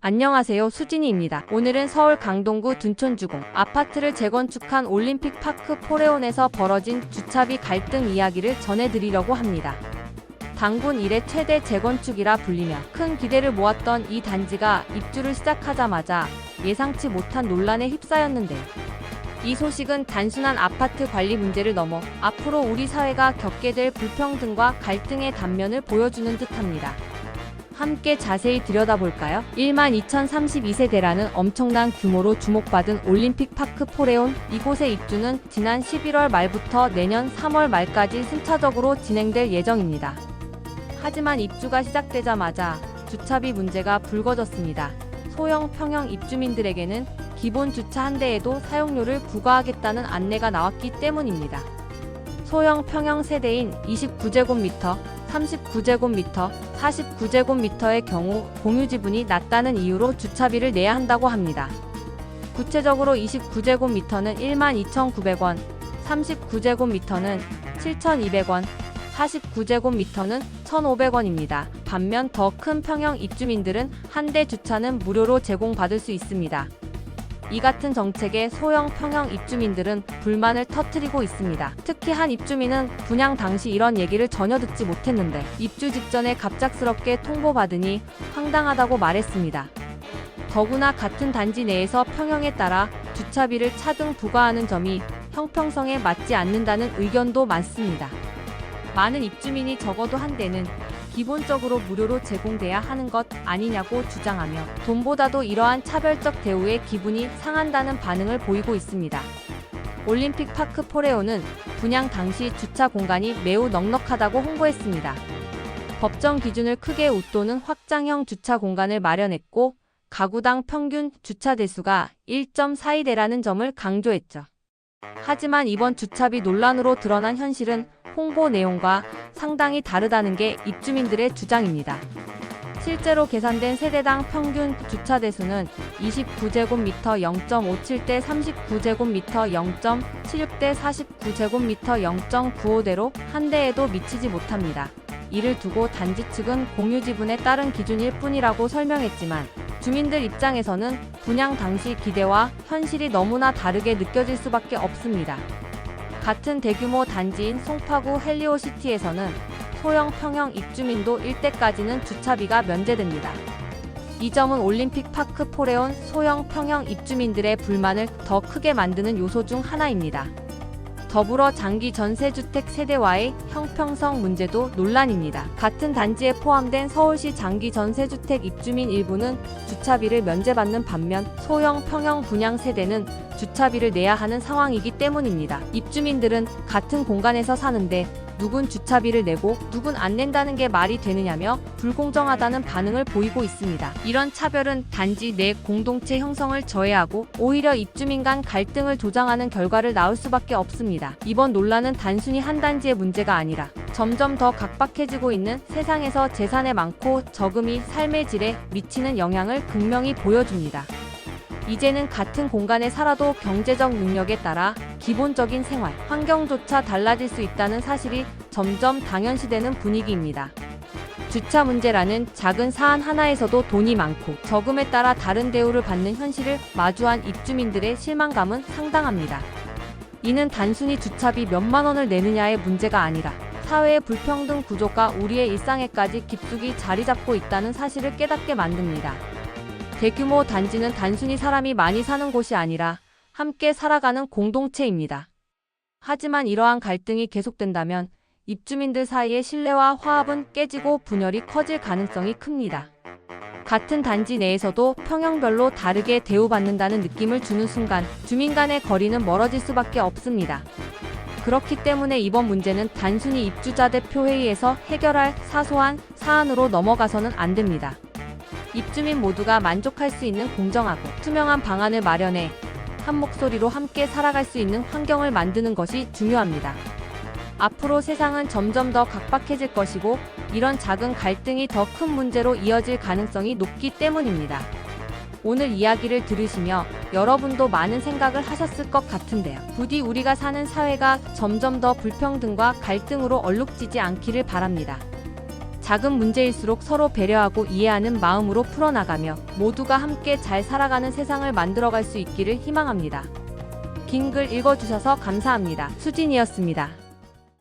안녕하세요, 수진이입니다. 오늘은 서울 강동구 둔촌주공 아파트를 재건축한 올림픽파크 포레온에서 벌어진 주차비 갈등 이야기를 전해드리려고 합니다. 단군 이래 최대 재건축이라 불리며 큰 기대를 모았던 이 단지가 입주를 시작하자마자 예상치 못한 논란에 휩싸였는데요. 이 소식은 단순한 아파트 관리 문제를 넘어 앞으로 우리 사회가 겪게 될 불평등과 갈등의 단면을 보여주는 듯합니다. 함께 자세히 들여다볼까요? 12,032세대라는 엄청난 규모로 주목받은 올림픽파크 포레온, 이곳의 입주는 지난 11월 말부터 내년 3월 말까지 순차적으로 진행될 예정입니다. 하지만 입주가 시작되자마자 주차비 문제가 불거졌습니다. 소형 평형 입주민들에게는 기본 주차 한 대에도 사용료를 부과하겠다는 안내가 나왔기 때문입니다. 소형 평형 세대인 29제곱미터, 39제곱미터, 49제곱미터의 경우 공유 지분이 낮다는 이유로 주차비를 내야 한다고 합니다. 구체적으로 29제곱미터는 12,900원, 39제곱미터는 7,200원, 49제곱미터는 1,500원입니다. 반면 더 큰 평형 입주민들은 한 대 주차는 무료로 제공받을 수 있습니다. 이 같은 정책에 소형 평형 입주민들은 불만을 터뜨리고 있습니다. 특히 한 입주민은 분양 당시 이런 얘기를 전혀 듣지 못했는데 입주 직전에 갑작스럽게 통보받으니 황당하다고 말했습니다. 더구나 같은 단지 내에서 평형에 따라 주차비를 차등 부과하는 점이 형평성에 맞지 않는다는 의견도 많습니다. 많은 입주민이 적어도 한 대는 기본적으로 무료로 제공돼야 하는 것 아니냐고 주장하며 돈보다도 이러한 차별적 대우에 기분이 상한다는 반응을 보이고 있습니다. 올림픽파크 포레온은 분양 당시 주차 공간이 매우 넉넉하다고 홍보했습니다. 법정 기준을 크게 웃도는 확장형 주차 공간을 마련했고 가구당 평균 주차 대수가 1.42대라는 점을 강조했죠. 하지만 이번 주차비 논란으로 드러난 현실은 홍보 내용과 상당히 다르다는 게 입주민들의 주장입니다. 실제로 계산된 세대당 평균 주차 대수는 29제곱미터 0.57대, 39제곱미터 0.76대, 49제곱미터 0.95대로 한 대에도 미치지 못합니다. 이를 두고 단지 측은 공유 지분에 따른 기준일 뿐이라고 설명했지만 주민들 입장에서는 분양 당시 기대와 현실이 너무나 다르게 느껴질 수밖에 없습니다. 같은 대규모 단지인 송파구 헬리오시티에서는 소형 평형 입주민도 일대까지는 주차비가 면제됩니다. 이 점은 올림픽파크 포레온 소형 평형 입주민들의 불만을 더 크게 만드는 요소 중 하나입니다. 더불어 장기 전세주택 세대와의 형평성 문제도 논란입니다. 같은 단지에 포함된 서울시 장기 전세주택 입주민 일부는 주차비를 면제받는 반면 소형 평형 분양 세대는 주차비를 내야 하는 상황이기 때문입니다. 입주민들은 같은 공간에서 사는데 누군 주차비를 내고 누군 안 낸다는 게 말이 되느냐며 불공정하다는 반응을 보이고 있습니다. 이런 차별은 단지 내 공동체 형성을 저해하고 오히려 입주민 간 갈등을 조장하는 결과를 낳을 수밖에 없습니다. 이번 논란은 단순히 한 단지의 문제가 아니라 점점 더 각박해지고 있는 세상에서 재산의 많고 적음이 삶의 질에 미치는 영향을 극명히 보여줍니다. 이제는 같은 공간에 살아도 경제적 능력에 따라 기본적인 생활, 환경조차 달라질 수 있다는 사실이 점점 당연시되는 분위기입니다. 주차 문제라는 작은 사안 하나에서도 돈이 많고 적음에 따라 다른 대우를 받는 현실을 마주한 입주민들의 실망감은 상당합니다. 이는 단순히 주차비 몇만 원을 내느냐의 문제가 아니라 사회의 불평등 구조가 우리의 일상에까지 깊숙이 자리 잡고 있다는 사실을 깨닫게 만듭니다. 대규모 단지는 단순히 사람이 많이 사는 곳이 아니라 함께 살아가는 공동체입니다. 하지만 이러한 갈등이 계속된다면 입주민들 사이의 신뢰와 화합은 깨지고 분열이 커질 가능성이 큽니다. 같은 단지 내에서도 평형별로 다르게 대우받는다는 느낌을 주는 순간 주민 간의 거리는 멀어질 수밖에 없습니다. 그렇기 때문에 이번 문제는 단순히 입주자 대표 회의에서 해결할 사소한 사안으로 넘어가서는 안 됩니다. 입주민 모두가 만족할 수 있는 공정하고 투명한 방안을 마련해 한 목소리로 함께 살아갈 수 있는 환경을 만드는 것이 중요합니다. 앞으로 세상은 점점 더 각박해질 것이고 이런 작은 갈등이 더 큰 문제로 이어질 가능성이 높기 때문입니다. 오늘 이야기를 들으시며 여러분도 많은 생각을 하셨을 것 같은데요. 부디 우리가 사는 사회가 점점 더 불평등과 갈등으로 얼룩지지 않기를 바랍니다. 작은 문제일수록 서로 배려하고 이해하는 마음으로 풀어나가며 모두가 함께 잘 살아가는 세상을 만들어갈 수 있기를 희망합니다. 긴 글 읽어주셔서 감사합니다. 수진이었습니다.